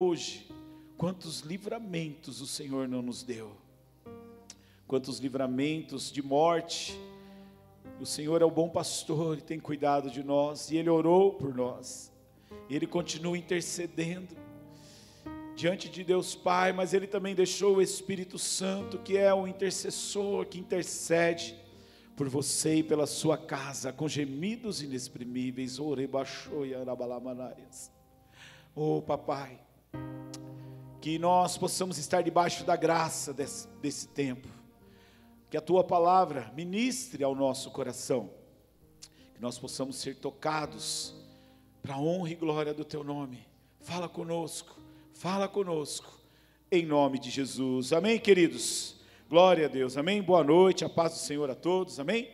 hoje, quantos livramentos o Senhor não nos deu, quantos livramentos de morte. O Senhor é o bom pastor e tem cuidado de nós, e Ele orou por nós, e Ele continua intercedendo diante de Deus Pai, mas Ele também deixou o Espírito Santo, que é o intercessor, que intercede por você e pela sua casa, com gemidos inexprimíveis. Oh papai, que nós possamos estar debaixo da graça desse tempo, que a Tua palavra ministre ao nosso coração, que nós possamos ser tocados para a honra e glória do Teu nome. Fala conosco, em nome de Jesus. Amém, queridos? Glória a Deus, amém? Boa noite, a paz do Senhor a todos, amém?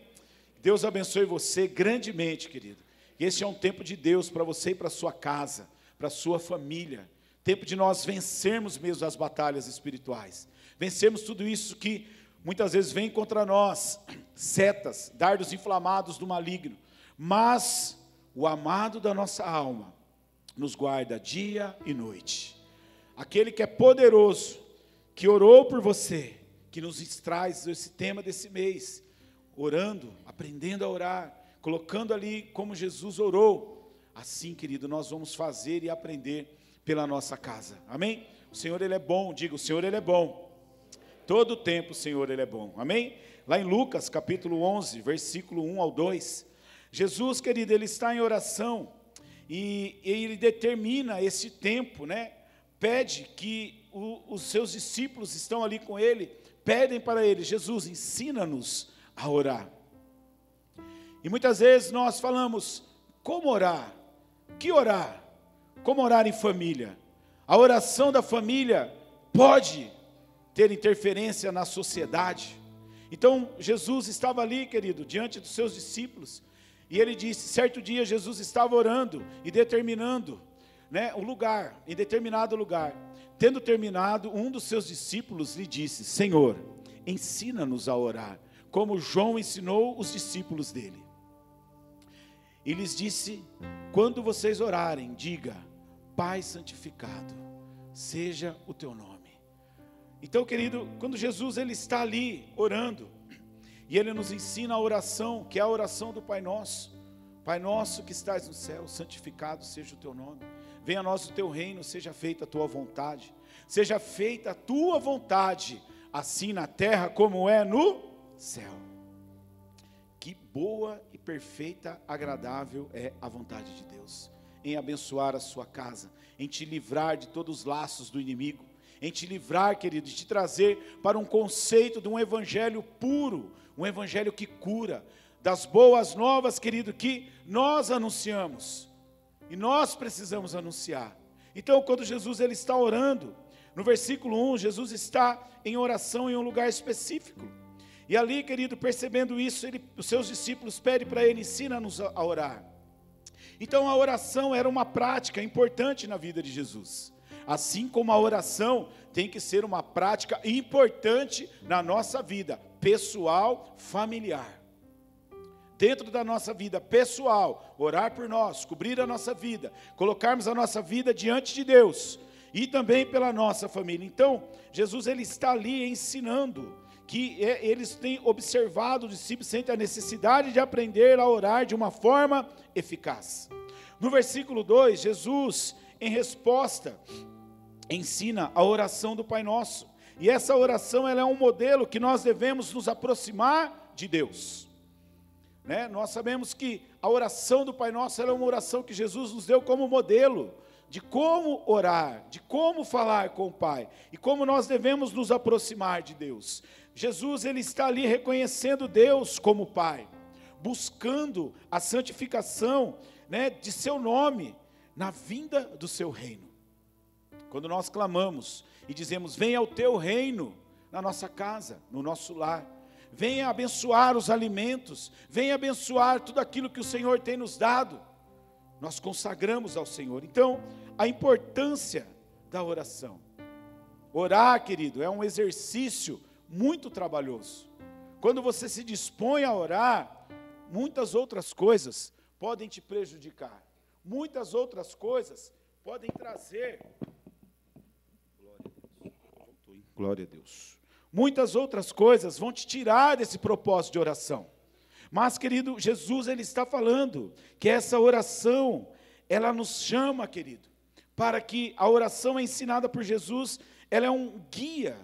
Deus abençoe você grandemente, querido. E esse é um tempo de Deus para você e para a sua casa, para a sua família. Tempo de nós vencermos mesmo as batalhas espirituais. Vencermos tudo isso que muitas vezes vem contra nós, setas, dardos inflamados do maligno. Mas o amado da nossa alma nos guarda dia e noite. Aquele que é poderoso, que orou por você, que nos traz esse tema desse mês, orando, aprendendo a orar, colocando ali como Jesus orou. Assim, querido, nós vamos fazer e aprender pela nossa casa, amém? O Senhor, Ele é bom, diga, o Senhor, Ele é bom, todo o tempo o Senhor, Ele é bom, amém? Lá em Lucas, capítulo 11, versículo 1 ao 2, Jesus, querido, Ele está em oração, e Ele determina esse tempo, né? Pede que os seus discípulos estão ali com Ele, pedem para Ele: Jesus, ensina-nos a orar. E muitas vezes nós falamos: como orar? Que orar? Como orar em família? A oração da família pode ter interferência na sociedade. Então Jesus estava ali, querido, diante dos seus discípulos, e Ele disse, certo dia Jesus estava orando e determinando, né, o lugar, em determinado lugar. Tendo terminado, um dos seus discípulos lhe disse: Senhor, ensina-nos a orar, como João ensinou os discípulos dele. E lhes disse: quando vocês orarem, diga: Pai santificado seja o teu nome. Então, querido, quando Jesus ele está ali orando, e Ele nos ensina a oração, que é a oração do Pai Nosso. Pai nosso que estás no céu, santificado seja o teu nome. Venha a nós o teu reino, seja feita a tua vontade. Seja feita a tua vontade, assim na terra como é no céu. Que boa e perfeita, agradável é a vontade de Deus, em abençoar a sua casa, em te livrar de todos os laços do inimigo, em te livrar, querido, de te trazer para um conceito de um evangelho puro, um evangelho que cura, das boas novas, querido, que nós anunciamos, e nós precisamos anunciar. Então, quando Jesus ele está orando, no versículo 1, Jesus está em oração em um lugar específico, e ali, querido, percebendo isso, os seus discípulos pedem para Ele: ensina-nos a orar. Então a oração era uma prática importante na vida de Jesus, assim como a oração tem que ser uma prática importante na nossa vida pessoal, familiar. Dentro da nossa vida pessoal, orar por nós, cobrir a nossa vida, colocarmos a nossa vida diante de Deus, e também pela nossa família. Então, Jesus ele está ali ensinando, que eles têm observado, os discípulos sentem a necessidade de aprender a orar de uma forma eficaz. No versículo 2, Jesus, em resposta, ensina a oração do Pai Nosso, e essa oração ela é um modelo que nós devemos nos aproximar de Deus. Né? Nós sabemos que a oração do Pai Nosso ela é uma oração que Jesus nos deu como modelo de como orar, de como falar com o Pai, e como nós devemos nos aproximar de Deus. Jesus ele está ali reconhecendo Deus como Pai, buscando a santificação, né, de seu nome, na vinda do seu reino. Quando nós clamamos e dizemos: venha o teu reino na nossa casa, no nosso lar, venha abençoar os alimentos, venha abençoar tudo aquilo que o Senhor tem nos dado, nós consagramos ao Senhor. Então, a importância da oração. Orar, querido, é um exercício muito trabalhoso. Quando você se dispõe a orar, muitas outras coisas podem te prejudicar. Muitas outras coisas podem trazer Glória a Deus. Muitas outras coisas vão te tirar desse propósito de oração. Mas, querido, Jesus, ele está falando que essa oração, ela nos chama, querido, para que a oração ensinada por Jesus, ela é um guia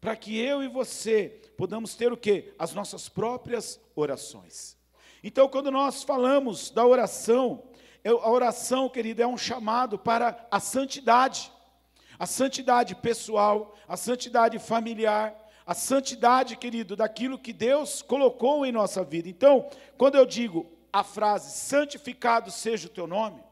para que eu e você podamos ter o quê? As nossas próprias orações. Então, quando nós falamos da oração, a oração, querido, é um chamado para a santidade pessoal, a santidade familiar, a santidade, querido, daquilo que Deus colocou em nossa vida. Então, quando eu digo a frase, santificado seja o teu nome,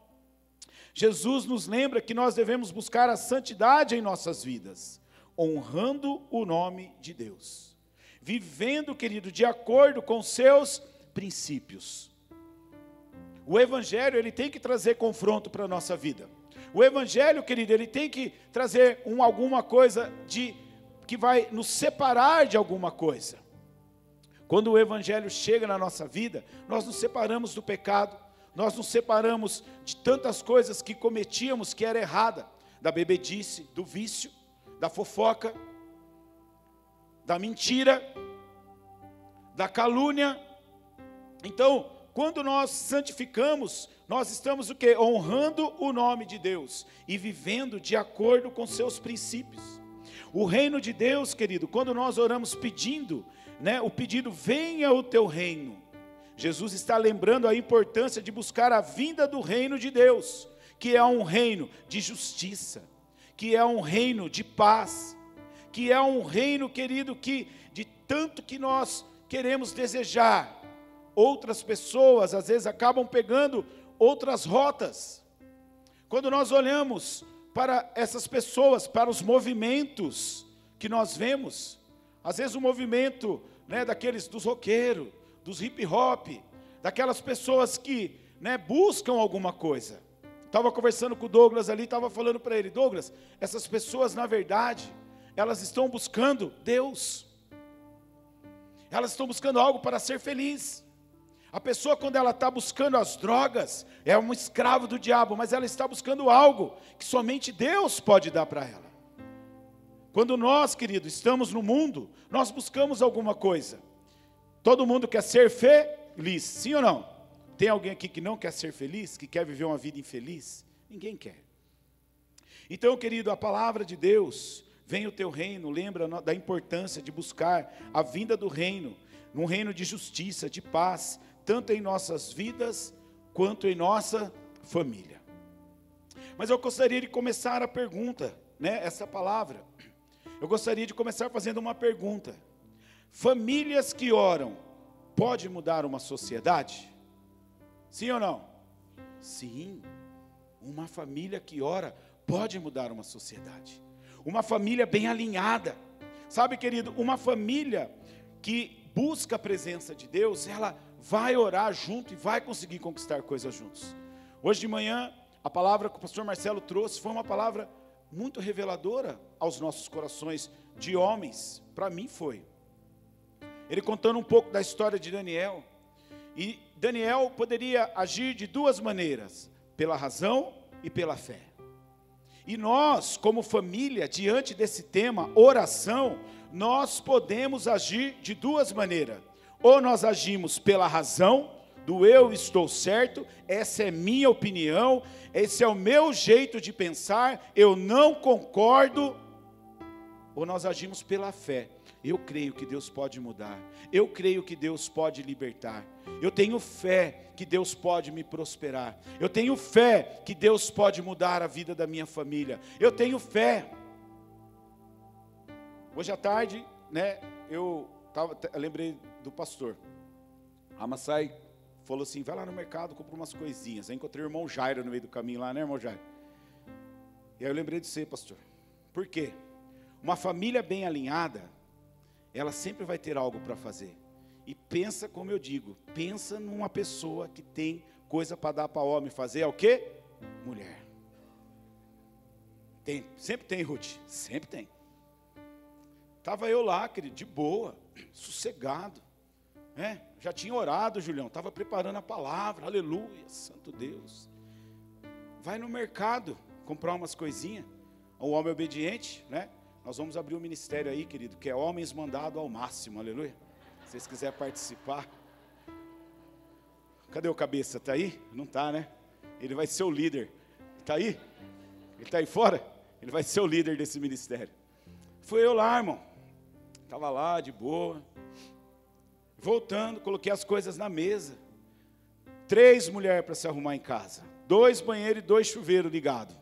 Jesus nos lembra que nós devemos buscar a santidade em nossas vidas, honrando o nome de Deus, vivendo, querido, de acordo com seus princípios. O Evangelho, ele tem que trazer confronto para a nossa vida. O Evangelho, querido, ele tem que trazer alguma coisa que vai nos separar de alguma coisa. Quando o Evangelho chega na nossa vida, nós nos separamos do pecado, nós nos separamos de tantas coisas que cometíamos que era errada, da bebedice, do vício, da fofoca, da mentira, da calúnia. Então, quando nós santificamos, nós estamos o quê? Honrando o nome de Deus e vivendo de acordo com seus princípios. O reino de Deus, querido, quando nós oramos pedindo, o pedido, venha o teu reino. Jesus está lembrando a importância de buscar a vinda do reino de Deus, que é um reino de justiça, que é um reino de paz, que é um reino, querido, que de tanto que nós queremos desejar, outras pessoas às vezes acabam pegando outras rotas. Quando nós olhamos para essas pessoas, para os movimentos que nós vemos, às vezes o movimento, daqueles dos roqueiros, dos hip hop, daquelas pessoas que, buscam alguma coisa. Estava conversando com o Douglas ali, estava falando para ele, Douglas, essas pessoas na verdade, elas estão buscando Deus, elas estão buscando algo para ser feliz. A pessoa, quando ela está buscando as drogas, é um escravo do diabo, mas ela está buscando algo que somente Deus pode dar para ela. Quando nós, querido, estamos no mundo, nós buscamos alguma coisa. Todo mundo quer ser feliz, sim ou não? Tem alguém aqui que não quer ser feliz, que quer viver uma vida infeliz? Ninguém quer. Então, querido, a palavra de Deus, vem o teu reino, lembra da importância de buscar a vinda do reino, num reino de justiça, de paz, tanto em nossas vidas, quanto em nossa família. Mas eu gostaria de começar a pergunta, essa palavra, eu gostaria de começar fazendo uma pergunta. Famílias que oram, pode mudar uma sociedade? Sim ou não? Sim, uma família que ora, pode mudar uma sociedade. Uma família bem alinhada, sabe, querido, uma família que busca a presença de Deus, ela vai orar junto e vai conseguir conquistar coisas juntos. Hoje de manhã, a palavra que o pastor Marcelo trouxe foi uma palavra muito reveladora aos nossos corações de homens, para mim foi. Ele contando um pouco da história de Daniel, e Daniel poderia agir de duas maneiras, pela razão e pela fé. E nós, como família, diante desse tema, oração, nós podemos agir de duas maneiras. Ou nós agimos pela razão, do eu estou certo, essa é minha opinião, esse é o meu jeito de pensar, eu não concordo. Ou nós agimos pela fé. Eu creio que Deus pode mudar, eu creio que Deus pode libertar, eu tenho fé que Deus pode me prosperar, eu tenho fé que Deus pode mudar a vida da minha família, eu tenho fé. Hoje à tarde, eu lembrei do pastor, a Massai falou assim, vai lá no mercado, compra umas coisinhas. Aí encontrei o irmão Jairo no meio do caminho lá, irmão Jairo? E aí eu lembrei de você, pastor. Por quê? Uma família bem alinhada, ela sempre vai ter algo para fazer. E pensa, como eu digo, pensa numa pessoa que tem coisa para dar para homem fazer, é o quê? Mulher. Tem, sempre tem, Ruth, sempre tem. Estava eu lá, querido, de boa, sossegado, já tinha orado, Julião, estava preparando a palavra, aleluia, santo Deus. Vai no mercado, comprar umas coisinhas, um homem obediente, nós vamos abrir um ministério aí, querido, que é Homens Mandado ao Máximo, aleluia. Se vocês quiserem participar. Cadê o cabeça? Está aí? Não está, né? Ele vai ser o líder. Está aí? Ele está aí fora? Ele vai ser o líder desse ministério. Fui eu lá, irmão. Estava lá, de boa. Voltando, coloquei as coisas na mesa. 3 mulheres para se arrumar em casa. 2 banheiros e 2 chuveiros ligados.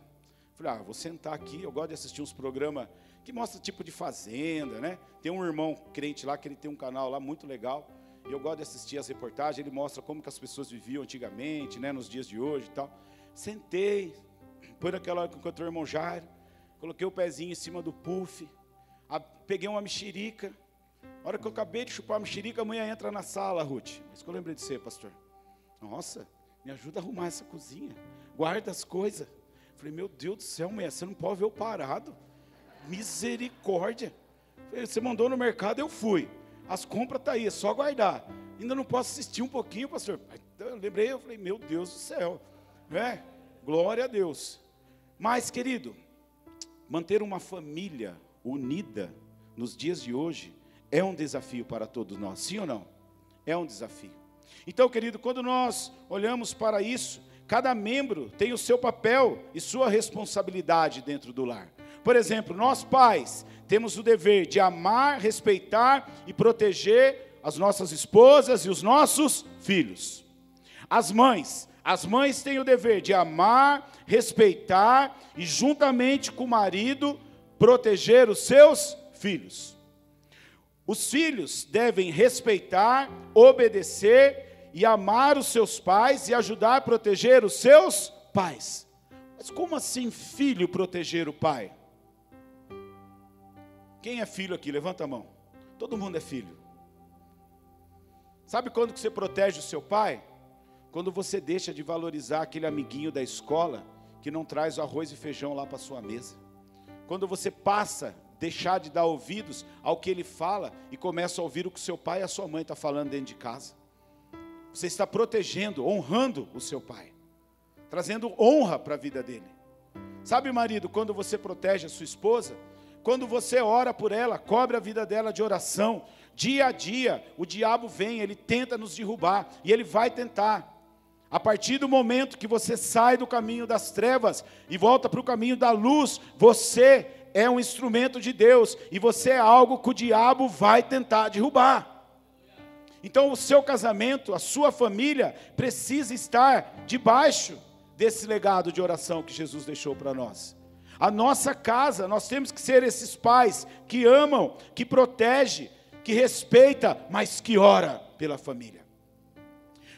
Falei, vou sentar aqui. Eu gosto de assistir uns programas que mostram tipo de fazenda, né? Tem um irmão crente lá, que ele tem um canal lá muito legal. E eu gosto de assistir as reportagens. Ele mostra como que as pessoas viviam antigamente, né? Nos dias de hoje e tal. Sentei. Foi naquela hora que encontrei o irmão Jairo. Coloquei o pezinho em cima do puff. Peguei uma mexerica. Na hora que eu acabei de chupar a mexerica, a mulher entra na sala, Ruth. Isso que eu lembrei de você, pastor. Nossa, me ajuda a arrumar essa cozinha. Guarda as coisas. Falei, meu Deus do céu, mulher, você não pode ver eu parado. Misericórdia. Falei, você mandou no mercado, eu fui. As compras estão aí, é só guardar. Ainda não posso assistir um pouquinho, pastor. Eu lembrei, eu falei, meu Deus do céu. Né? Glória a Deus. Mas, querido, manter uma família unida nos dias de hoje é um desafio para todos nós, sim ou não? É um desafio. Então, querido, quando nós olhamos para isso, cada membro tem o seu papel e sua responsabilidade dentro do lar. Por exemplo, nós pais temos o dever de amar, respeitar e proteger as nossas esposas e os nossos filhos. As mães têm o dever de amar, respeitar e juntamente com o marido proteger os seus filhos. Os filhos devem respeitar, obedecer e amar os seus pais e ajudar a proteger os seus pais. Mas como assim filho proteger o pai? Quem é filho aqui? Levanta a mão. Todo mundo é filho. Sabe quando que você protege o seu pai? Quando você deixa de valorizar aquele amiguinho da escola que não traz o arroz e feijão lá para a sua mesa. Quando você passa a deixar de dar ouvidos ao que ele fala e começa a ouvir o que seu pai e a sua mãe estão falando dentro de casa. Você está protegendo, honrando o seu pai, trazendo honra para a vida dele. Sabe, marido, quando você protege a sua esposa, quando você ora por ela, cobre a vida dela de oração, dia a dia, o diabo vem, ele tenta nos derrubar, e ele vai tentar. A partir do momento que você sai do caminho das trevas e volta para o caminho da luz, você é um instrumento de Deus, e você é algo que o diabo vai tentar derrubar. Então o seu casamento, a sua família, precisa estar debaixo desse legado de oração que Jesus deixou para nós. A nossa casa, nós temos que ser esses pais que amam, que protegem, que respeita, mas que ora pela família.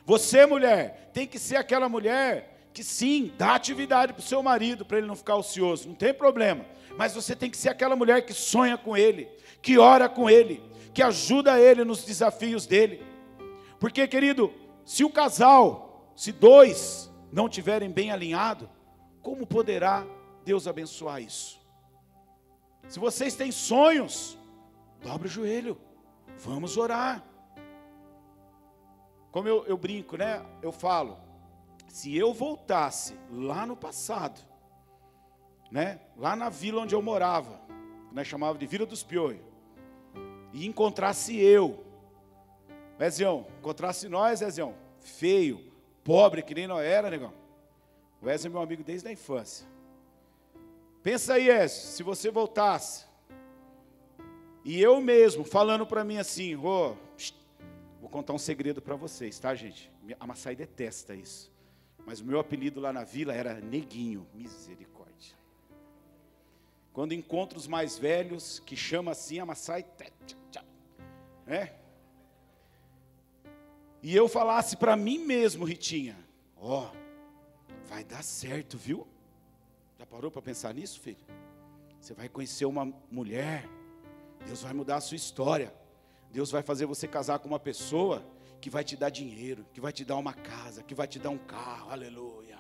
Você, mulher, tem que ser aquela mulher que sim, dá atividade para o seu marido, para ele não ficar ocioso, não tem problema. Mas você tem que ser aquela mulher que sonha com ele, que ora com ele, que ajuda ele nos desafios dele. Porque, querido, se o casal, se 2 não estiverem bem alinhados, como poderá Deus abençoar isso? Se vocês têm sonhos, dobre o joelho, vamos orar. Como eu brinco, né? Eu falo, se eu voltasse lá no passado, né? Lá na vila onde eu morava, nós chamávamos de Vila dos Piolhos, e encontrasse eu, Wezião, encontrasse nós, Wezião, feio, pobre que nem nós era, negão. O Wezião é meu amigo desde a infância. Pensa aí, Ezio, se você voltasse, e eu mesmo falando para mim assim, vou contar um segredo para vocês, tá, gente? A Massai detesta isso, mas o meu apelido lá na vila era Neguinho, misericórdia. Quando encontro os mais velhos, que chama assim, a Massai, né? E eu falasse para mim mesmo, Ritinha, vai dar certo, viu? Já parou para pensar nisso, filho? Você vai conhecer uma mulher, Deus vai mudar a sua história, Deus vai fazer você casar com uma pessoa que vai te dar dinheiro, que vai te dar uma casa, que vai te dar um carro, aleluia.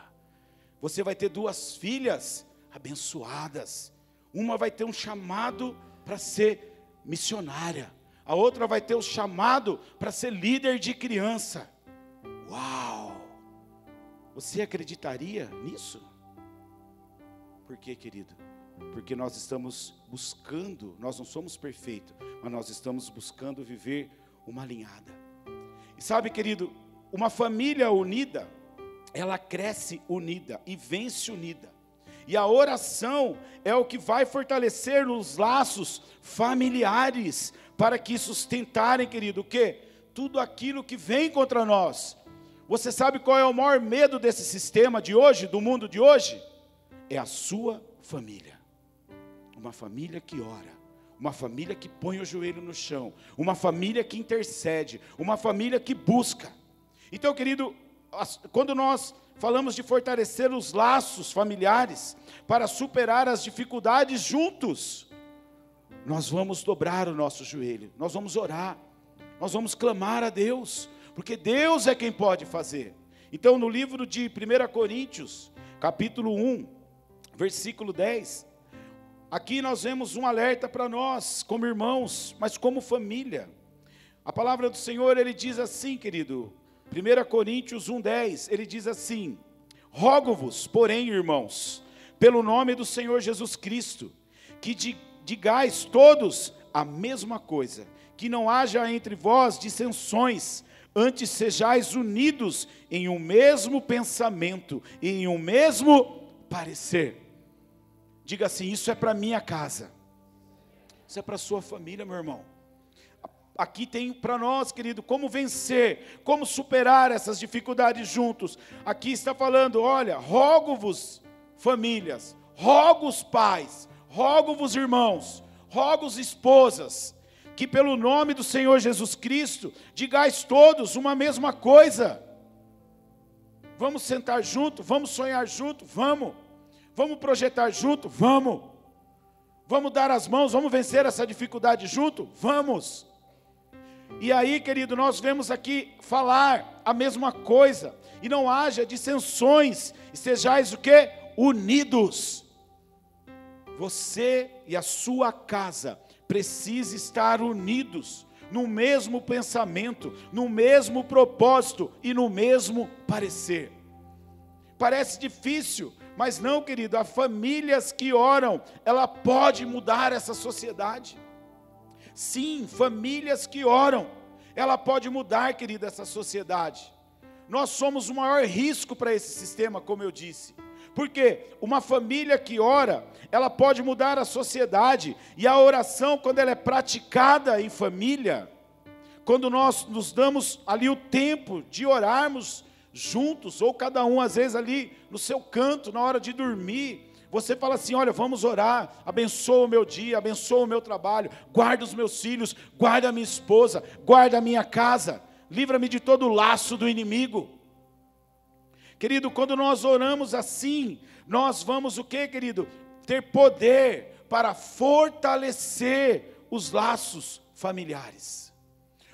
Você vai ter 2 filhas abençoadas, uma vai ter um chamado para ser missionária, a outra vai ter o chamado para ser líder de criança. Uau! Você acreditaria nisso? Por quê, querido? porque nós estamos buscando, nós não somos perfeitos, mas nós estamos buscando viver uma alinhada. E sabe, querido, uma família unida, ela cresce unida e vence unida. E a oração é o que vai fortalecer os laços familiares, para que sustentarem, querido, o quê? Tudo aquilo que vem contra nós. Você sabe qual é o maior medo desse sistema de hoje, do mundo de hoje? É a sua família. Uma família que ora, uma família que põe o joelho no chão, uma família que intercede, uma família que busca. Então, querido, quando nós falamos de fortalecer os laços familiares para superar as dificuldades juntos, nós vamos dobrar o nosso joelho, nós vamos orar, nós vamos clamar a Deus, porque Deus é quem pode fazer. Então, no livro de 1 Coríntios, capítulo 1, versículo 10, aqui nós vemos um alerta para nós, como irmãos, mas como família. A palavra do Senhor, ele diz assim, querido, 1 Coríntios 1:10, ele diz assim: rogo-vos, porém, irmãos, pelo nome do Senhor Jesus Cristo, que digais todos a mesma coisa, que não haja entre vós dissensões, antes sejais unidos em um mesmo pensamento, e em um mesmo parecer. Diga assim: isso é para minha casa, isso é para a sua família, meu irmão. Aqui tem para nós, querido, como vencer, como superar essas dificuldades juntos. Aqui está falando, olha, rogo-vos famílias, rogo-os pais, rogo-vos irmãos, rogo-os esposas, que pelo nome do Senhor Jesus Cristo, digais todos uma mesma coisa. Vamos sentar junto, vamos sonhar junto, vamos projetar junto, vamos dar as mãos, vamos vencer essa dificuldade junto, vamos. E aí, querido, nós vemos aqui falar a mesma coisa, e não haja dissensões, e sejais o quê? Unidos. Você e a sua casa precisam estar unidos, no mesmo pensamento, no mesmo propósito e no mesmo parecer. Parece difícil, mas não, querido, há famílias que oram, ela pode mudar essa sociedade. Sim, famílias que oram, ela pode mudar, querida, essa sociedade. Nós somos o maior risco para esse sistema, como eu disse. Porque uma família que ora, ela pode mudar a sociedade. E a oração, quando ela é praticada em família, quando nós nos damos ali o tempo de orarmos juntos, ou cada um às vezes ali no seu canto, na hora de dormir, você fala assim: olha, vamos orar, abençoa o meu dia, abençoa o meu trabalho, guarda os meus filhos, guarda a minha esposa, guarda a minha casa, livra-me de todo o laço do inimigo. Querido, quando nós oramos assim, nós vamos o quê, querido? Ter poder para fortalecer os laços familiares.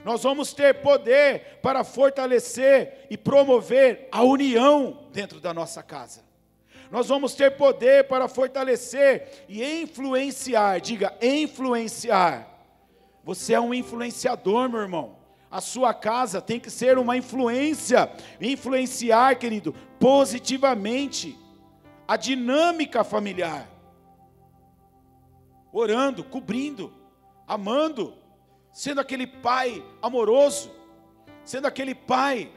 Nós vamos ter poder para fortalecer e promover a união dentro da nossa casa. Nós vamos ter poder para fortalecer e influenciar, diga, influenciar. Você é um influenciador, meu irmão. A sua casa tem que ser uma influência, influenciar, querido, positivamente a dinâmica familiar. Orando, cobrindo, amando, sendo aquele pai amoroso, sendo aquele pai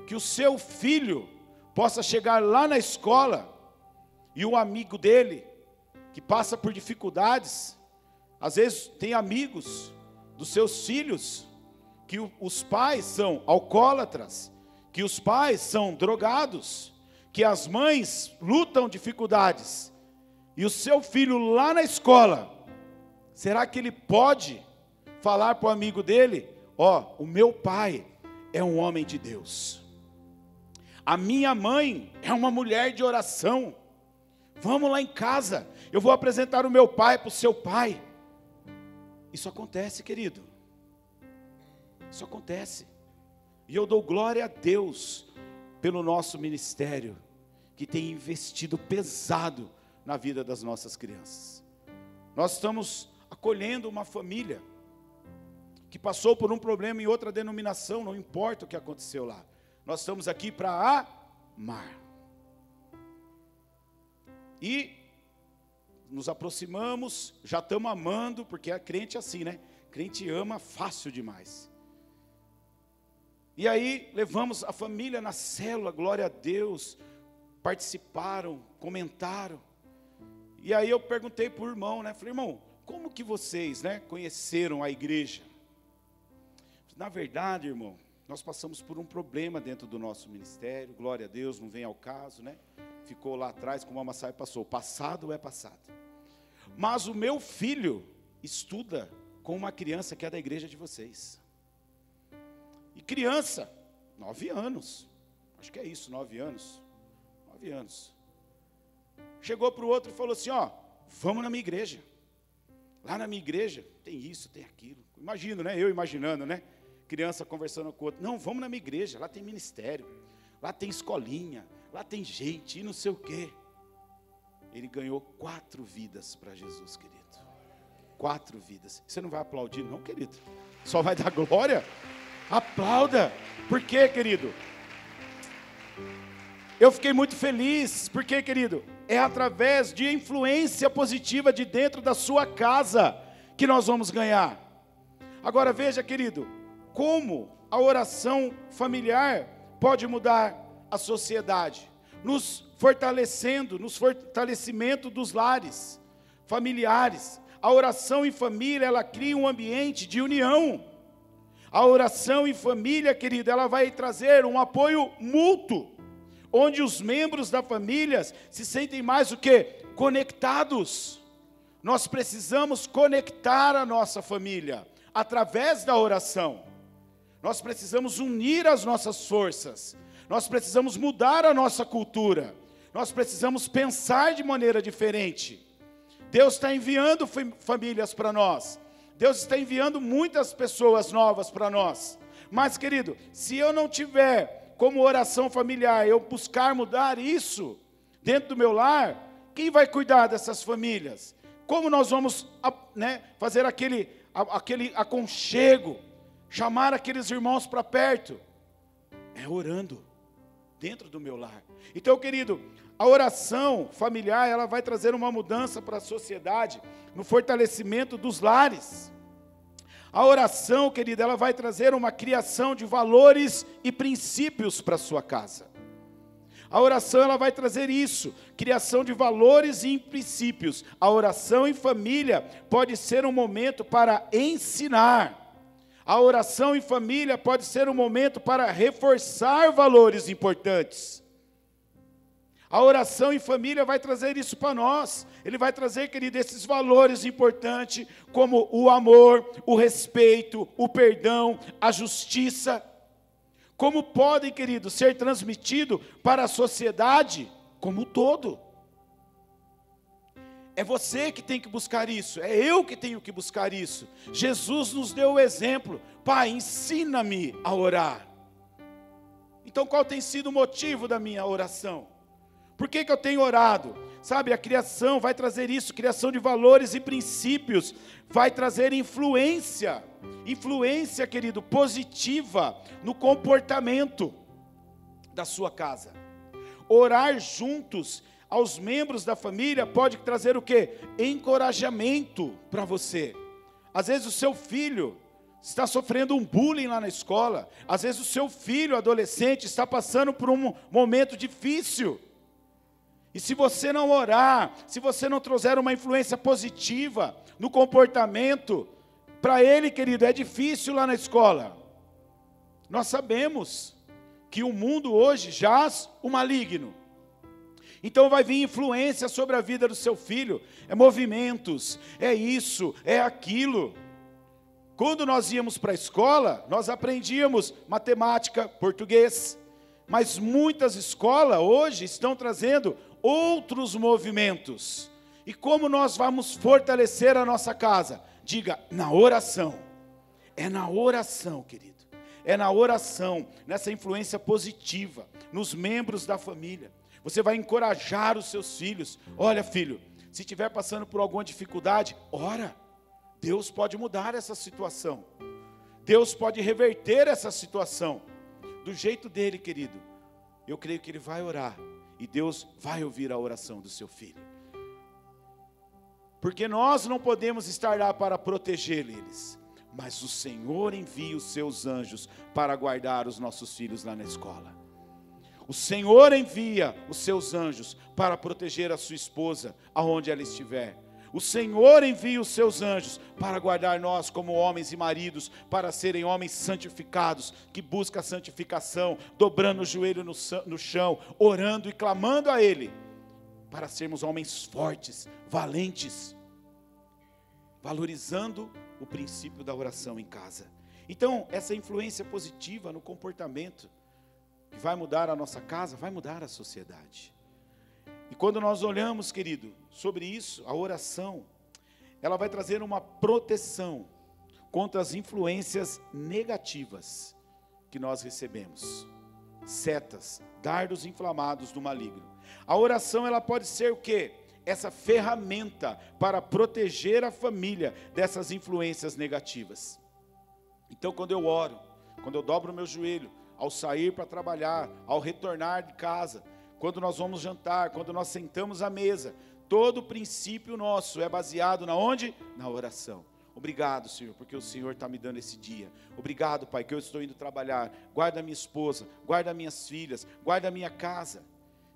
que o seu filho possa chegar lá na escola e o amigo dele, que passa por dificuldades, às vezes tem amigos dos seus filhos, que os pais são alcoólatras, que os pais são drogados, que as mães lutam dificuldades, e o seu filho lá na escola, será que ele pode falar para o amigo dele: ó, o meu pai é um homem de Deus, a minha mãe é uma mulher de oração, vamos lá em casa, eu vou apresentar o meu pai para o seu pai. Isso acontece, querido, isso acontece, e eu dou glória a Deus pelo nosso ministério, que tem investido pesado na vida das nossas crianças. Nós estamos acolhendo uma família que passou por um problema em outra denominação, não importa o que aconteceu lá, nós estamos aqui para amar. E nos aproximamos, já estamos amando, porque a crente é assim, né? Crente ama fácil demais. E aí, levamos a família na célula, glória a Deus, participaram, comentaram. E aí eu perguntei para o irmão, né? Falei, irmão, como que vocês, né, conheceram a igreja? Na verdade, irmão, nós passamos por um problema dentro do nosso ministério, glória a Deus, não vem ao caso, né? Ficou lá atrás, como a Massai passou, o passado é passado. Mas o meu filho estuda com uma criança que é da igreja de vocês. E criança, 9 anos, acho que é isso, 9 anos. 9 anos. Chegou para o outro e falou assim, ó, vamos na minha igreja. Lá na minha igreja tem isso, tem aquilo. Imagino, né? Eu imaginando, né? Criança conversando com o outro. Não, vamos na minha igreja, lá tem ministério, lá tem escolinha, lá tem gente e não sei o quê. Ele ganhou 4 vidas para Jesus, querido. 4 vidas. Você não vai aplaudir não, querido? Só vai dar glória? Aplauda. Por quê, querido? Eu fiquei muito feliz. Por quê, querido? É através de influência positiva de dentro da sua casa que nós vamos ganhar. Agora veja, querido, como a oração familiar pode mudar a sociedade, nos fortalecendo, nos fortalecimento dos lares familiares. A oração em família, ela cria um ambiente de união. A oração em família, querido, ela vai trazer um apoio mútuo, onde os membros da família se sentem mais o quê? Conectados. Nós precisamos conectar a nossa família através da oração. Nós precisamos unir as nossas forças. Nós precisamos mudar a nossa cultura. Nós precisamos pensar de maneira diferente. Deus está enviando famílias para nós. Deus está enviando muitas pessoas novas para nós. Mas, querido, se eu não tiver como oração familiar, eu buscar mudar isso dentro do meu lar, quem vai cuidar dessas famílias? Como nós vamos, né, fazer aquele aconchego, chamar aqueles irmãos para perto? É orando dentro do meu lar. Então, querido, a oração familiar, ela vai trazer uma mudança para a sociedade, no fortalecimento dos lares. A oração, querida, ela vai trazer uma criação de valores e princípios para a sua casa. A oração, ela vai trazer isso, criação de valores e princípios. A oração em família pode ser um momento para ensinar. A oração em família pode ser um momento para reforçar valores importantes. A oração em família vai trazer isso para nós. Ele vai trazer, querido, esses valores importantes, como o amor, o respeito, o perdão, a justiça. Como podem, querido, ser transmitido para a sociedade como um todo. É você que tem que buscar isso, é eu que tenho que buscar isso. Jesus nos deu o exemplo. Pai, ensina-me a orar. Então, qual tem sido o motivo da minha oração? Por que eu tenho orado? Sabe, a criação vai trazer isso, criação de valores e princípios, vai trazer influência, querido, positiva no comportamento da sua casa. Orar juntos aos membros da família pode trazer o quê? Encorajamento para você. Às vezes o seu filho está sofrendo um bullying lá na escola, às vezes o seu filho adolescente está passando por um momento difícil. E se você não orar, se você não trouxer uma influência positiva no comportamento, para ele, querido, é difícil lá na escola. Nós sabemos que o mundo hoje jaz o maligno. Então vai vir influência sobre a vida do seu filho, é movimentos, é isso, é aquilo. Quando nós íamos para a escola, nós aprendíamos matemática, português, mas muitas escolas hoje estão trazendo outros movimentos. E como nós vamos fortalecer a nossa casa? Diga, na oração. É na oração, querido. É na oração, nessa influência positiva, nos membros da família. Você vai encorajar os seus filhos. Olha, filho, se estiver passando por alguma dificuldade, ora. Deus pode mudar essa situação. Deus pode reverter essa situação. Do jeito dele, querido. Eu creio que ele vai orar. E Deus vai ouvir a oração do seu filho. Porque nós não podemos estar lá para proteger eles, mas o Senhor envia os seus anjos para guardar os nossos filhos lá na escola. O Senhor envia os seus anjos para proteger a sua esposa, aonde ela estiver. O Senhor envia os seus anjos para guardar nós como homens e maridos, para serem homens santificados, que buscam a santificação, dobrando o joelho no chão, orando e clamando a Ele, para sermos homens fortes, valentes, valorizando o princípio da oração em casa. Então, essa influência positiva no comportamento, que vai mudar a nossa casa, vai mudar a sociedade. E quando nós olhamos, querido, sobre isso, a oração, ela vai trazer uma proteção contra as influências negativas que nós recebemos. Setas, dardos inflamados do maligno. A oração, ela pode ser o quê? Essa ferramenta para proteger a família dessas influências negativas. Então, quando eu oro, quando eu dobro o meu joelho, ao sair para trabalhar, ao retornar de casa, quando nós vamos jantar, quando nós sentamos à mesa, todo o princípio nosso é baseado na onde? Na oração. Obrigado, Senhor, porque o Senhor está me dando esse dia. Obrigado, Pai, que eu estou indo trabalhar. Guarda minha esposa, guarda minhas filhas, guarda minha casa.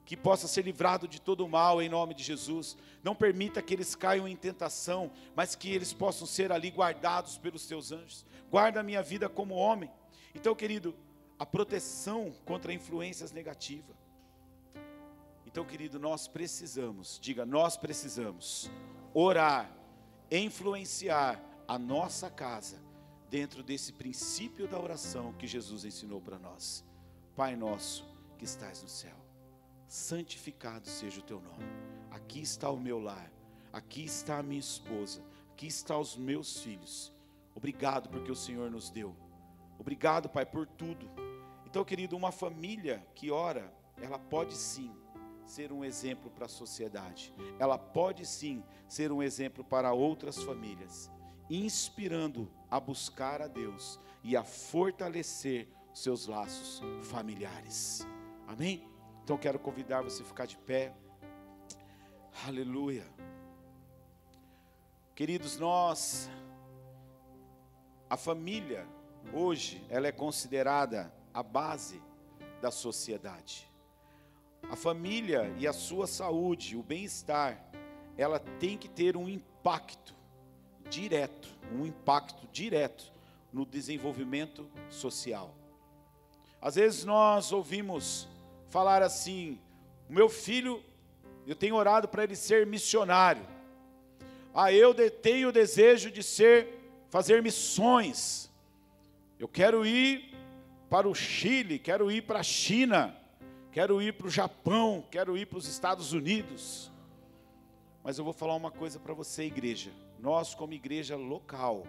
Que possa ser livrado de todo o mal em nome de Jesus. Não permita que eles caiam em tentação, mas que eles possam ser ali guardados pelos teus anjos. Guarda a minha vida como homem. Então, querido, a proteção contra influências negativas. Então, querido, nós precisamos, diga, nós precisamos orar, influenciar a nossa casa dentro desse princípio da oração que Jesus ensinou para nós. Pai nosso que estás no céu, santificado seja o teu nome. Aqui está o meu lar, aqui está a minha esposa, aqui estão os meus filhos. Obrigado porque o Senhor nos deu. Obrigado, Pai, por tudo. Então, querido, uma família que ora, ela pode sim ser um exemplo para a sociedade. Ela pode sim ser um exemplo para outras famílias, inspirando a buscar a Deus e a fortalecer os seus laços familiares. Amém? Então quero convidar você a ficar de pé. Aleluia. Queridos, a família hoje, ela é considerada a base da sociedade. A família e a sua saúde, o bem-estar, ela tem que ter um impacto direto no desenvolvimento social. Às vezes nós ouvimos falar assim: o meu filho, eu tenho orado para ele ser missionário. Eu tenho o desejo de fazer missões. Eu quero ir para o Chile, quero ir para a China, quero ir para o Japão, quero ir para os Estados Unidos. Mas eu vou falar uma coisa para você, igreja. Nós, como igreja local,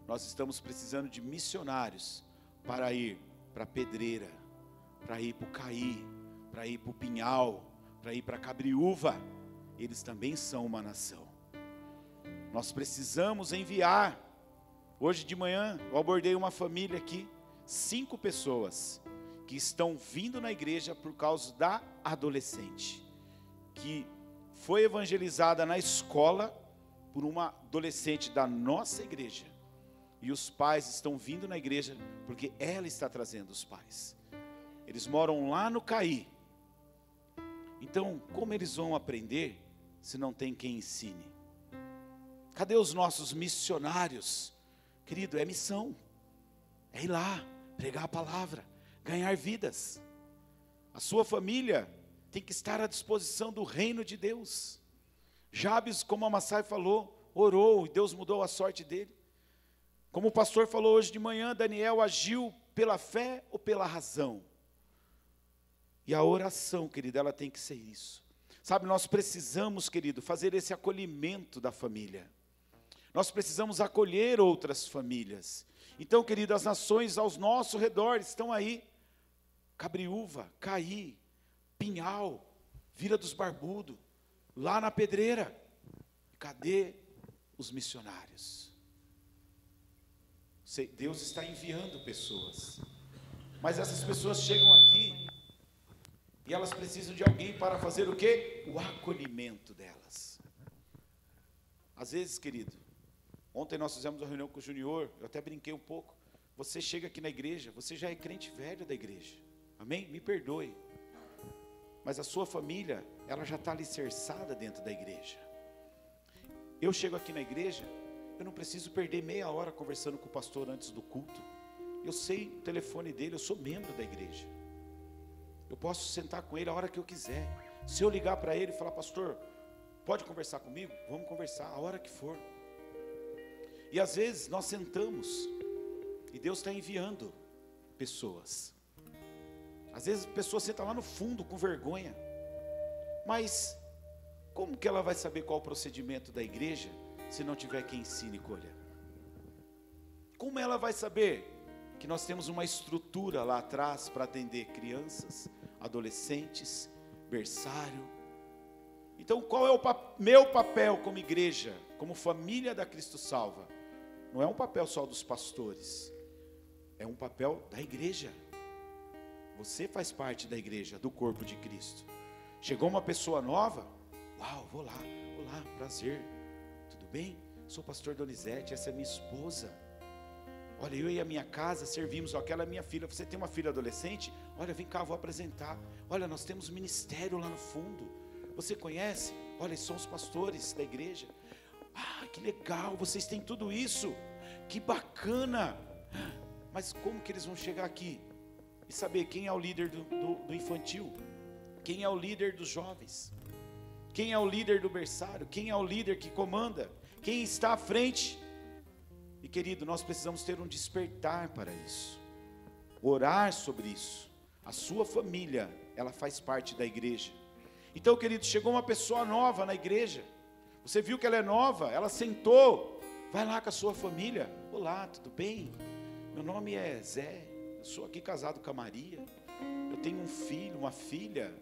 nós estamos precisando de missionários para ir para a Pedreira, para ir para o Caí, para ir para o Pinhal, para ir para Cabriúva. Eles também são uma nação. Nós precisamos enviar. Hoje de manhã eu abordei uma família aqui, 5 pessoas que estão vindo na igreja por causa da adolescente, que foi evangelizada na escola por uma adolescente da nossa igreja. E os pais estão vindo na igreja porque ela está trazendo os pais. Eles moram lá no Caí. Então, como eles vão aprender se não tem quem ensine? Cadê os nossos missionários? Querido, é missão. É ir lá, pregar a palavra, ganhar vidas. A sua família tem que estar à disposição do reino de Deus. Jabes, como a Massai falou, orou e Deus mudou a sorte dele. Como o pastor falou hoje de manhã, Daniel agiu pela fé ou pela razão? E a oração, querido, ela tem que ser isso. Sabe, nós precisamos, querido, fazer esse acolhimento da família. Nós precisamos acolher outras famílias. Então, querido, as nações ao nosso redor estão aí. Cabriúva, Caí, Pinhal, Vila dos Barbudos, lá na Pedreira. Cadê os missionários? Deus está enviando pessoas. Mas essas pessoas chegam aqui e elas precisam de alguém para fazer o quê? O acolhimento delas. Às vezes, querido, ontem nós fizemos uma reunião com o Junior, eu até brinquei um pouco. Você chega aqui na igreja, você já é crente velho da igreja. Amém? Me perdoe. Mas a sua família, ela já está alicerçada dentro da igreja. Eu chego aqui na igreja, eu não preciso perder meia hora conversando com o pastor antes do culto. Eu sei o telefone dele, eu sou membro da igreja. Eu posso sentar com ele a hora que eu quiser. Se eu ligar para ele e falar, pastor, pode conversar comigo? Vamos conversar a hora que for. E às vezes nós sentamos e Deus está enviando pessoas. Às vezes a pessoa senta lá no fundo com vergonha. Mas como que ela vai saber qual o procedimento da igreja se não tiver quem ensine e colha? Como ela vai saber que nós temos uma estrutura lá atrás para atender crianças, adolescentes, berçário? Então qual é o meu papel como igreja, como família da Cristo Salva? Não é um papel só dos pastores, é um papel da igreja. Você faz parte da igreja, do corpo de Cristo. Chegou uma pessoa nova, uau, vou lá, olá, prazer, tudo bem? Sou o pastor Donizete, essa é minha esposa. Olha, eu e a minha casa servimos, aquela é minha filha. Você tem uma filha adolescente? Olha, vem cá, vou apresentar. Olha, nós temos um ministério lá no fundo. Você conhece? Olha, são os pastores da igreja. Ah, que legal, vocês têm tudo isso. Que bacana. Mas como que eles vão chegar aqui e saber quem é o líder do infantil? Quem é o líder dos jovens? Quem é o líder do berçário? Quem é o líder que comanda? Quem está à frente? E querido, nós precisamos ter um despertar para isso, orar sobre isso. A sua família, ela faz parte da igreja. Então, querido, chegou uma pessoa nova na igreja, você viu que ela é nova, ela sentou, vai lá com a sua família. Olá, tudo bem? Meu nome é Zé, eu sou aqui casado com a Maria, eu tenho um filho, uma filha.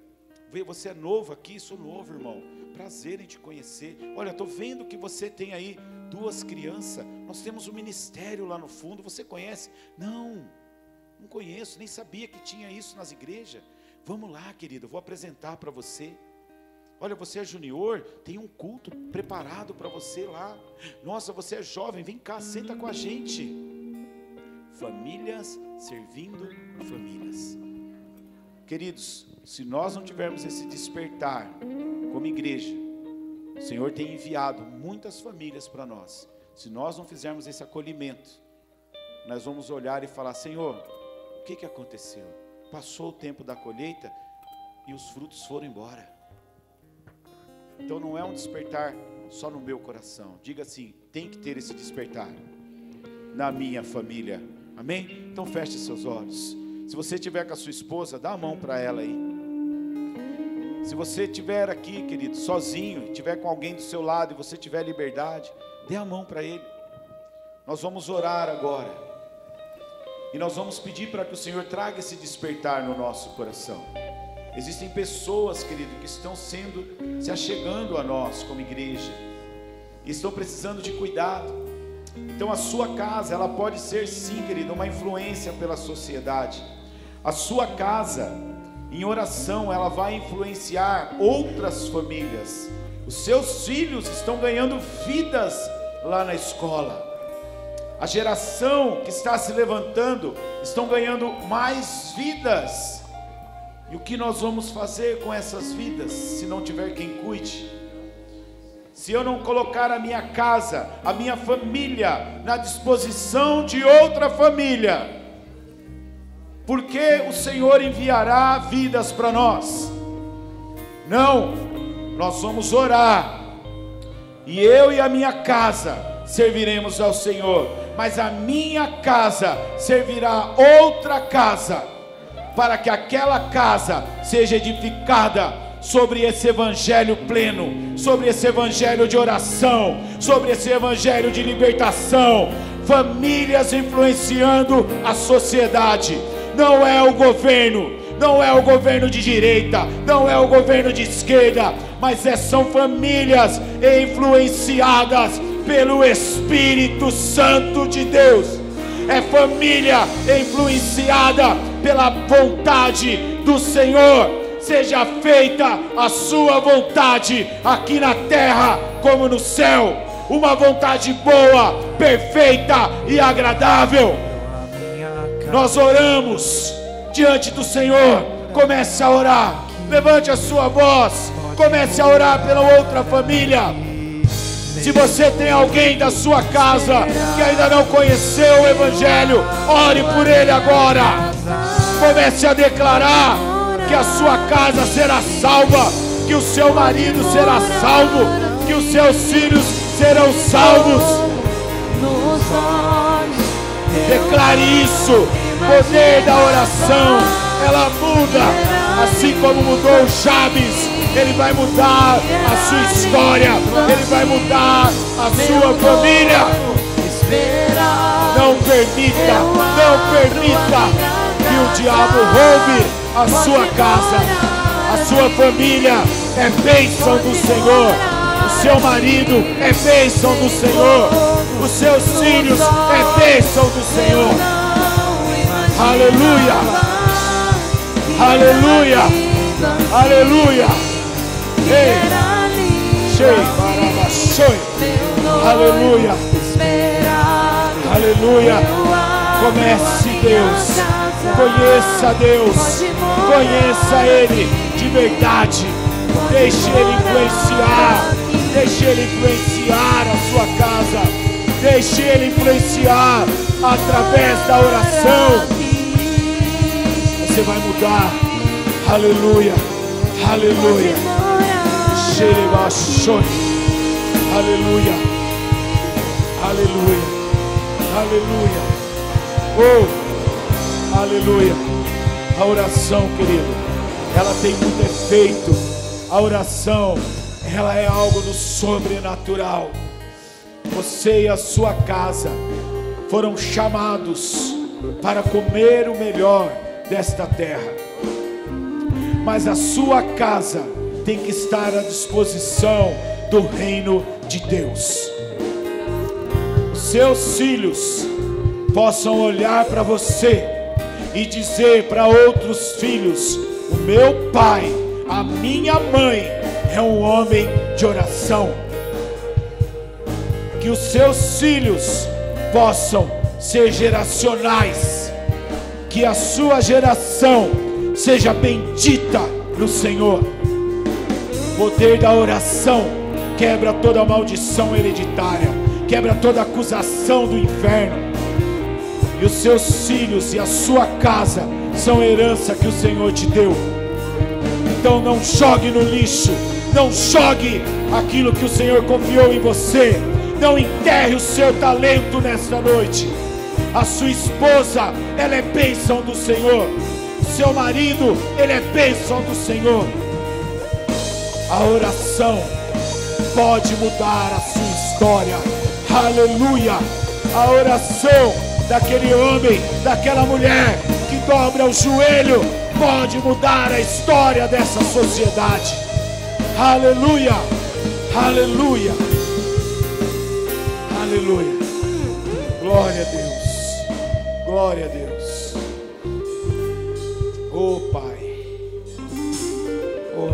Você é novo aqui? Sou novo, irmão. Prazer em te conhecer. Olha, estou vendo que você tem aí 2 crianças. Nós temos um ministério lá no fundo. Você conhece? Não conheço, nem sabia que tinha isso nas igrejas. Vamos lá, querido, eu vou apresentar para você. Olha, você é junior, tem um culto preparado para você lá. Nossa, você é jovem, vem cá, senta com a gente. Famílias servindo famílias. Queridos, se nós não tivermos esse despertar como igreja, o Senhor tem enviado muitas famílias para nós. Se nós não fizermos esse acolhimento, nós vamos olhar e falar, Senhor, o que aconteceu? Passou o tempo da colheita e os frutos foram embora. Então não é um despertar só no meu coração. Diga assim, tem que ter esse despertar na minha família. Amém? Então feche seus olhos. Se você estiver com a sua esposa, dá a mão para ela aí. Se você estiver aqui, querido, sozinho, estiver com alguém do seu lado e você tiver liberdade, dê a mão para ele. Nós vamos orar agora. E nós vamos pedir para que o Senhor traga esse despertar no nosso coração. Existem pessoas, querido, que estão se achegando a nós como igreja. E estão precisando de cuidado. Então a sua casa, ela pode ser sim, querido, uma influência pela sociedade. A sua casa, em oração, ela vai influenciar outras famílias. Os seus filhos estão ganhando vidas lá na escola. A geração que está se levantando, estão ganhando mais vidas. E o que nós vamos fazer com essas vidas, se não tiver quem cuide? Se eu não colocar a minha casa, a minha família, na disposição de outra família, porque o Senhor enviará vidas para nós? Não, nós vamos orar, e eu e a minha casa serviremos ao Senhor, mas a minha casa servirá outra casa, para que aquela casa seja edificada sobre esse evangelho pleno, sobre esse evangelho de oração, sobre esse evangelho de libertação. Famílias influenciando a sociedade. Não é o governo, não é o governo de direita, não é o governo de esquerda, mas são famílias influenciadas pelo Espírito Santo de Deus. É família influenciada pela vontade do Senhor. Seja feita a sua vontade aqui na terra como no céu. uma vontade boa, perfeita e agradável. Nós oramos diante do Senhor. Comece a orar, levante a sua voz, comece a orar pela outra família. Se você tem alguém da sua casa que ainda não conheceu o Evangelho, ore por ele agora. Comece a declarar que a sua casa será salva, que o seu marido será salvo, que os seus filhos serão salvos. Declare isso. O poder da oração, ela muda, assim como mudou o Jabes. Ele vai mudar a sua história, ele vai mudar a sua família. Não permita que o diabo roube a sua casa. A sua família é bênção do Senhor. O seu marido é bênção do Senhor. Os seus filhos é bênção do Senhor. Aleluia, aleluia, aleluia. Ei, aleluia, aleluia. Comece, Deus, conheça Deus, conheça Ele de verdade. Deixe Ele influenciar a sua casa, deixe Ele influenciar através da oração. Você vai mudar. Aleluia, aleluia. Aleluia, aleluia, aleluia. Oh, aleluia. A oração, querido, ela tem muito efeito. A oração, ela é algo do sobrenatural. Você e a sua casa foram chamados para comer o melhor desta terra, mas a sua casa tem que estar à disposição do reino de Deus. Os seus filhos possam olhar para você e dizer para outros filhos: o meu pai, a minha mãe é um homem de oração. Que os seus filhos possam ser geracionais, que a sua geração seja bendita no Senhor. O poder da oração quebra toda maldição hereditária, quebra toda acusação do inferno. E os seus filhos e a sua casa são herança que o Senhor te deu. Então não jogue no lixo, não jogue aquilo que o Senhor confiou em você. Não enterre o seu talento nesta noite. A sua esposa, ela é bênção do Senhor. O seu marido, ele é bênção do Senhor. A oração pode mudar a sua história. Aleluia. A oração daquele homem, daquela mulher que dobra o joelho, pode mudar a história dessa sociedade. Aleluia, aleluia, aleluia. Glória a Deus, glória a Deus. Oh Pai, oh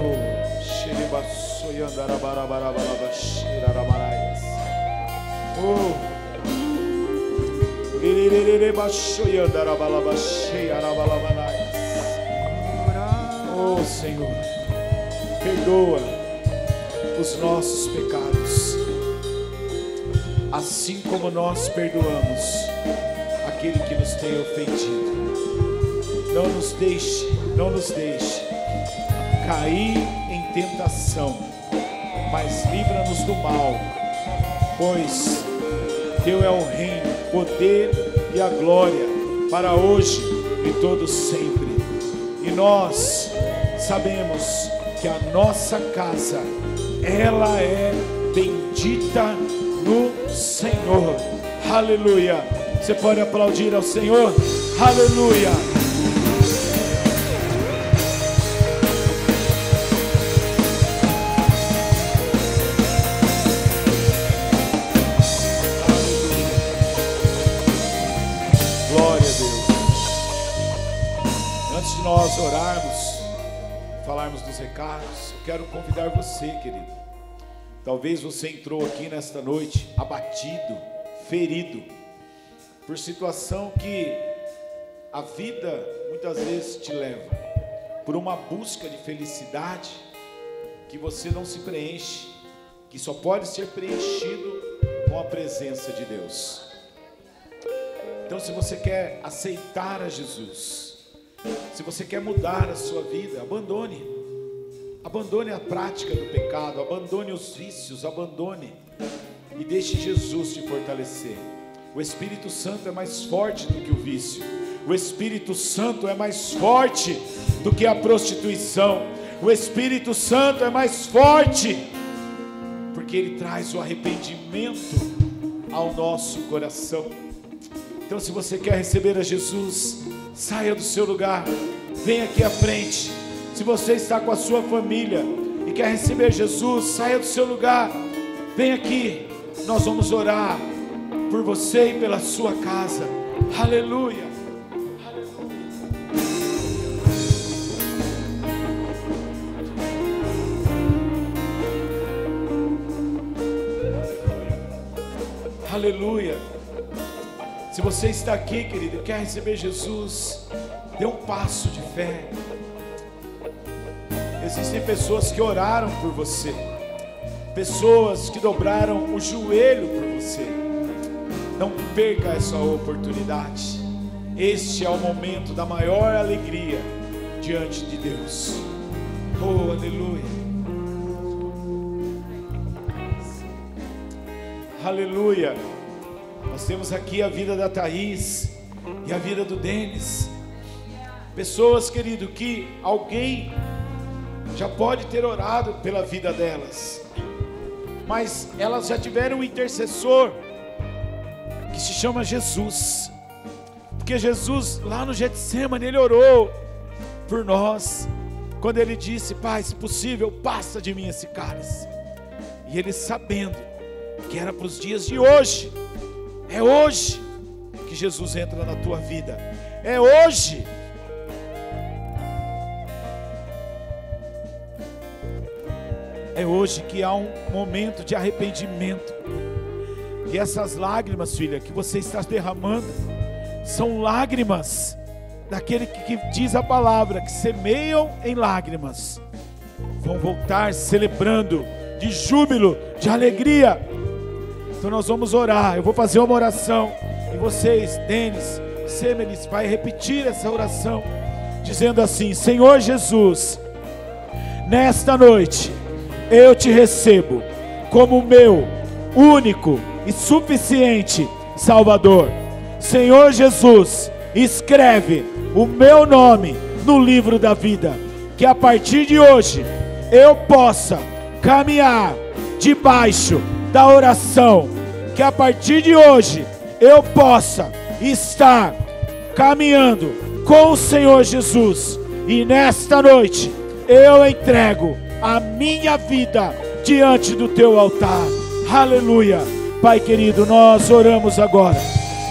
oh, oh Senhor, perdoa os nossos pecados, assim como nós perdoamos aquele que nos tem ofendido. Não nos deixe cair em tentação, mas livra-nos do mal, pois Teu é o reino, o poder e a glória para hoje e todo sempre. E nós sabemos que a nossa casa, ela é bendita no Senhor. Aleluia. Você pode aplaudir ao Senhor? Aleluia. Nós orarmos, falarmos dos recados, eu quero convidar você, querido, Talvez você entrou aqui nesta noite abatido, ferido, por situação que a vida muitas vezes te leva, por uma busca de felicidade que você não se preenche, que só pode ser preenchido com a presença de Deus. Então, se você quer aceitar a Jesus, se você quer mudar a sua vida, abandone a prática do pecado, abandone os vícios, abandone e deixe Jesus te fortalecer. O Espírito Santo é mais forte do que o vício, o Espírito Santo é mais forte do que a prostituição, o Espírito Santo é mais forte, porque Ele traz o arrependimento ao nosso coração. Então, se você quer receber a Jesus, saia do seu lugar, venha aqui à frente. Se você está com a sua família e quer receber Jesus, saia do seu lugar, vem aqui, nós vamos orar por você e pela sua casa. Aleluia. Aleluia. Se você está aqui, querido, e quer receber Jesus, dê um passo de fé. Existem pessoas que oraram por você, pessoas que dobraram o joelho por você. Não perca essa oportunidade. Este é o momento da maior alegria diante de Deus. Oh, aleluia. Aleluia. Nós temos aqui a vida da Thaís e a vida do Denis. Pessoas, querido, que alguém já pode ter orado pela vida delas, mas elas já tiveram um intercessor que se chama Jesus. Porque Jesus lá no Getsemane, Ele orou por nós, quando Ele disse: Pai, se possível, passa de mim esse cálice. E Ele, sabendo que era para os dias de hoje, é hoje que Jesus entra na tua vida, é hoje. É hoje que há um momento de arrependimento. E essas lágrimas, filha, que você está derramando, são lágrimas daquele que diz a palavra, que semeiam em lágrimas, vão voltar celebrando, de júbilo, de alegria. Então nós vamos orar. Eu vou fazer uma oração, e vocês, Denis, Semelis, vai repetir essa oração, dizendo assim: Senhor Jesus, nesta noite eu te recebo como meu único e suficiente Salvador. Senhor Jesus, escreve o meu nome no livro da vida, que a partir de hoje eu possa caminhar debaixo da oração, que a partir de hoje eu possa estar caminhando com o Senhor Jesus. E nesta noite eu entrego a minha vida diante do teu altar. Aleluia. Pai querido, nós oramos agora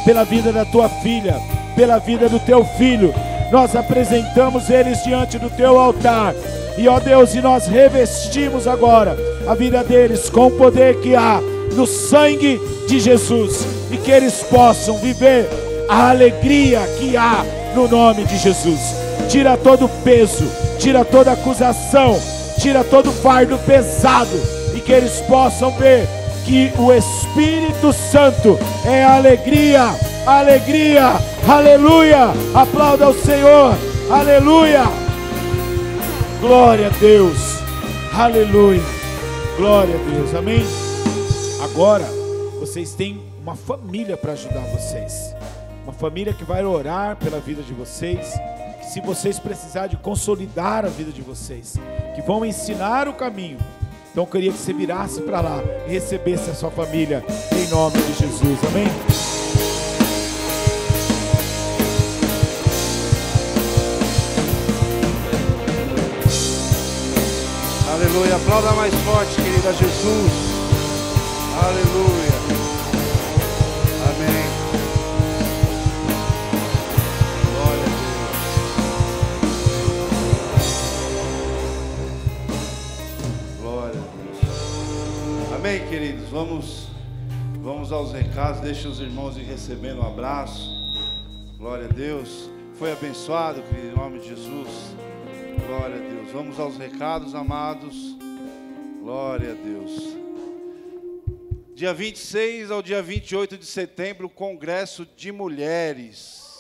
pela vida da tua filha, pela vida do teu filho. Nós apresentamos eles diante do teu altar, e ó Deus, e nós revestimos agora a vida deles com o poder que há no sangue de Jesus, e que eles possam viver a alegria que há no nome de Jesus. Tira todo o peso, tira toda acusação, tira todo fardo pesado, e que eles possam ver que o Espírito Santo é alegria, alegria, aleluia. Aplauda ao Senhor, aleluia. Glória a Deus, aleluia, glória a Deus, amém. Agora vocês têm uma família para ajudar vocês, uma família que vai orar pela vida de vocês, que se vocês precisarem de consolidar a vida de vocês, que vão ensinar o caminho. Então eu queria que você virasse para lá e recebesse a sua família, em nome de Jesus, amém? Aleluia, aplauda mais forte, querida, Jesus. Aleluia. Amém. Glória a Deus. Glória a Deus. vamos aos recados. Deixa os irmãos ir recebendo um abraço. Glória a Deus. Foi abençoado, querido, em nome de Jesus. Glória a Deus. Vamos aos recados, amados. Glória a Deus. Dia 26 ao dia 28 de setembro, Congresso de Mulheres.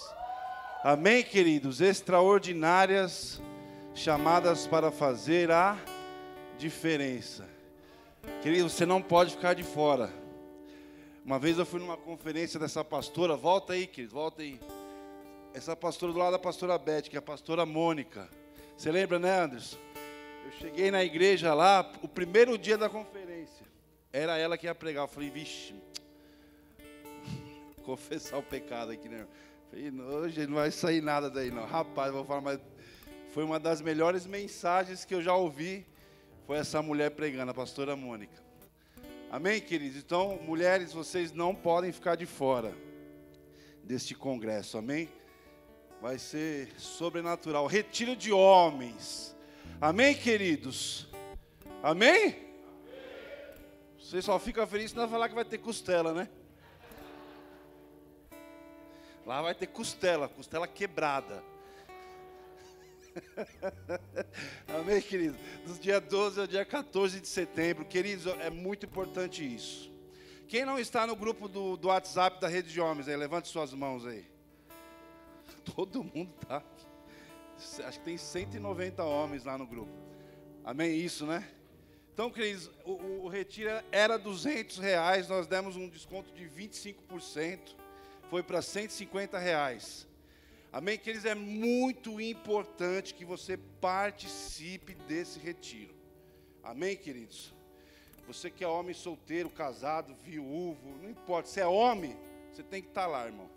Amém, queridos? Extraordinárias, chamadas para fazer a diferença. Querido, você não pode ficar de fora. Uma vez eu fui numa conferência dessa pastora. Volta aí, querido, volta aí. Essa pastora do lado da pastora Beth, que é a pastora Mônica. Você lembra, né, Anderson? Eu cheguei na igreja lá, o primeiro dia da conferência. Era ela que ia pregar. Eu falei, vixe, confessar o pecado aqui, né? Falei, hoje não vai sair nada daí, não. Rapaz, eu vou falar, mas foi uma das melhores mensagens que eu já ouvi. Foi essa mulher pregando, a pastora Mônica. Amém, queridos? Então, mulheres, vocês não podem ficar de fora deste congresso, amém? Vai ser sobrenatural. Retiro de homens. Amém, queridos? Amém? Você só fica feliz se não falar que vai ter costela, né? Lá vai ter costela quebrada. Amém, queridos? Dos dia 12 ao dia 14 de setembro. Queridos, é muito importante isso. Quem não está no grupo do WhatsApp da Rede de Homens aí, levante suas mãos aí. Todo mundo está. Acho que tem 190 homens lá no grupo. Amém? Isso, né? Então, queridos, o retiro era R$200. Nós demos um desconto de 25%. Foi para R$150. Amém, queridos? É muito importante que você participe desse retiro. Amém, queridos? Você que é homem solteiro, casado, viúvo, não importa. Se é homem, você tem que estar lá, irmão.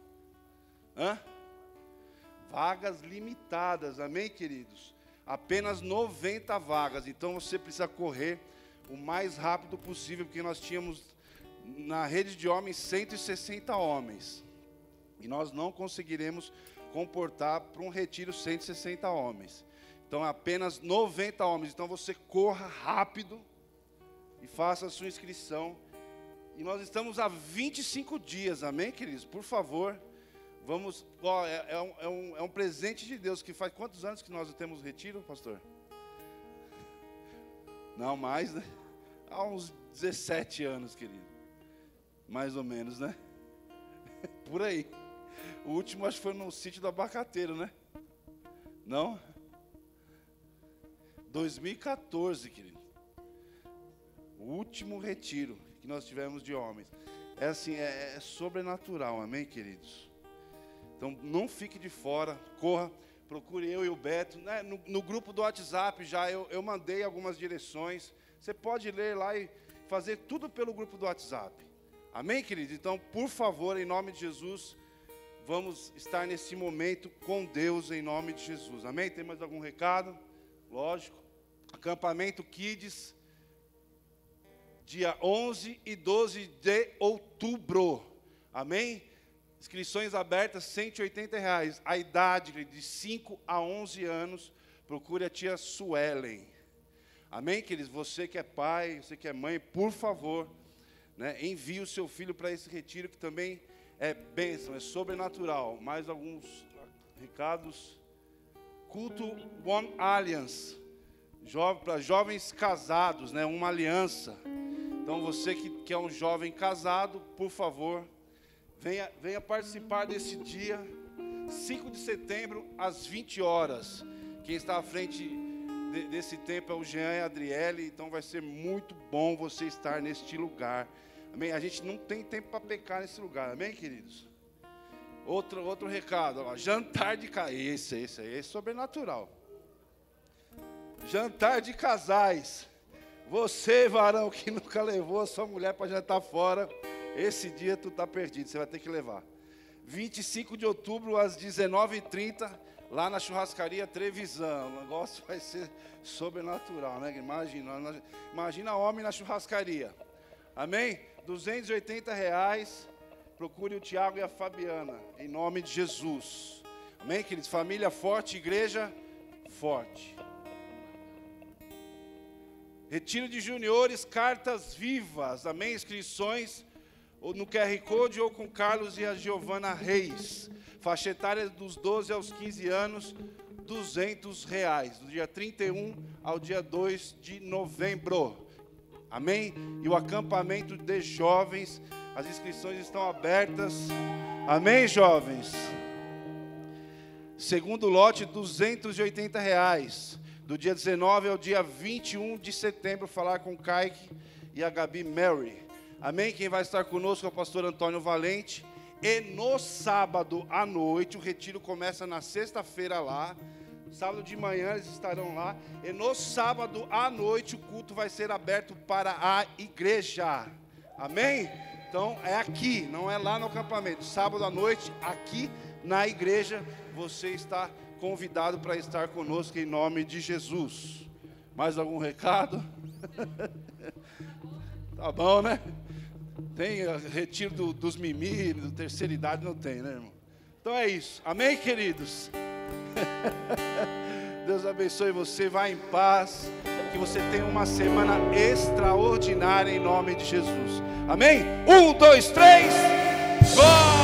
Hã? Vagas limitadas, amém, queridos? Apenas 90 vagas. Então você precisa correr o mais rápido possível, porque nós tínhamos na rede de homens 160 homens. E nós não conseguiremos comportar para um retiro 160 homens. Então, apenas 90 homens. Então, você corra rápido e faça a sua inscrição. E nós estamos há 25 dias, amém, queridos? Por favor, vamos... Ó, é um presente de Deus. Que faz quantos anos que nós temos retiro, pastor? Não, mais, né? Há uns 17 anos, querido. Mais ou menos, né? Por aí. O último acho que foi no sítio do Abacateiro, né? Não? 2014, querido. O último retiro que nós tivemos de homens. É assim, é sobrenatural, amém, queridos? Então, não fique de fora, corra, procure eu e o Beto. Né? No grupo do WhatsApp já eu mandei algumas direções. Você pode ler lá e fazer tudo pelo grupo do WhatsApp. Amém, queridos? Então, por favor, em nome de Jesus... Vamos estar nesse momento com Deus em nome de Jesus. Amém? Tem mais algum recado? Lógico. Acampamento Kids, dia 11 e 12 de outubro. Amém? Inscrições abertas, R$180. A idade de 5 a 11 anos, procure a tia Suelen. Amém, queridos? Você que é pai, você que é mãe, por favor, né, envie o seu filho para esse retiro que também... é bênção, é sobrenatural. Mais alguns recados. Culto One Alliance. Para jovens casados, né? Uma aliança. Então você que é um jovem casado, por favor, venha participar desse dia. 5 de setembro, às 20 horas. Quem está à frente desse tempo é o Jean e a Adriele. Então vai ser muito bom você estar neste lugar. Amém? A gente não tem tempo para pecar nesse lugar, amém, queridos? Outro recado, ó, jantar de casais, esse aí é sobrenatural. Jantar de casais. Você, varão, que nunca levou a sua mulher para jantar fora, esse dia tu está perdido, você vai ter que levar. 25 de outubro, às 19h30, lá na churrascaria Trevisan. O negócio vai ser sobrenatural, né? Imagina homem na churrascaria. Amém? R$280, procure o Tiago e a Fabiana, em nome de Jesus. Amém, queridos? Família forte, igreja forte. Retiro de juniores, cartas vivas, amém? Inscrições ou no QR Code ou com Carlos e a Giovana Reis. Faixa etária dos 12 aos 15 anos, R$200, do dia 31 ao dia 2 de novembro. Amém? E o acampamento de jovens, as inscrições estão abertas. Amém, jovens? Segundo lote, R$280. Do dia 19 ao dia 21 de setembro, falar com o Kaique e a Gabi Mary. Amém? Quem vai estar conosco é o pastor Antônio Valente. E no sábado à noite, o retiro começa na sexta-feira lá. Sábado de manhã eles estarão lá. E no sábado à noite, o culto vai ser aberto para a igreja. Amém? Então, é aqui, não é lá no acampamento. Sábado à noite, aqui na igreja, você está convidado para estar conosco em nome de Jesus. Mais algum recado? Tá bom, né? Tem retiro dos mimimi, da terceira idade, não tem, né, irmão? Então é isso. Amém, queridos? Deus abençoe você, vá em paz. Que você tenha uma semana extraordinária em nome de Jesus. Amém? 1, 2, 3, gol!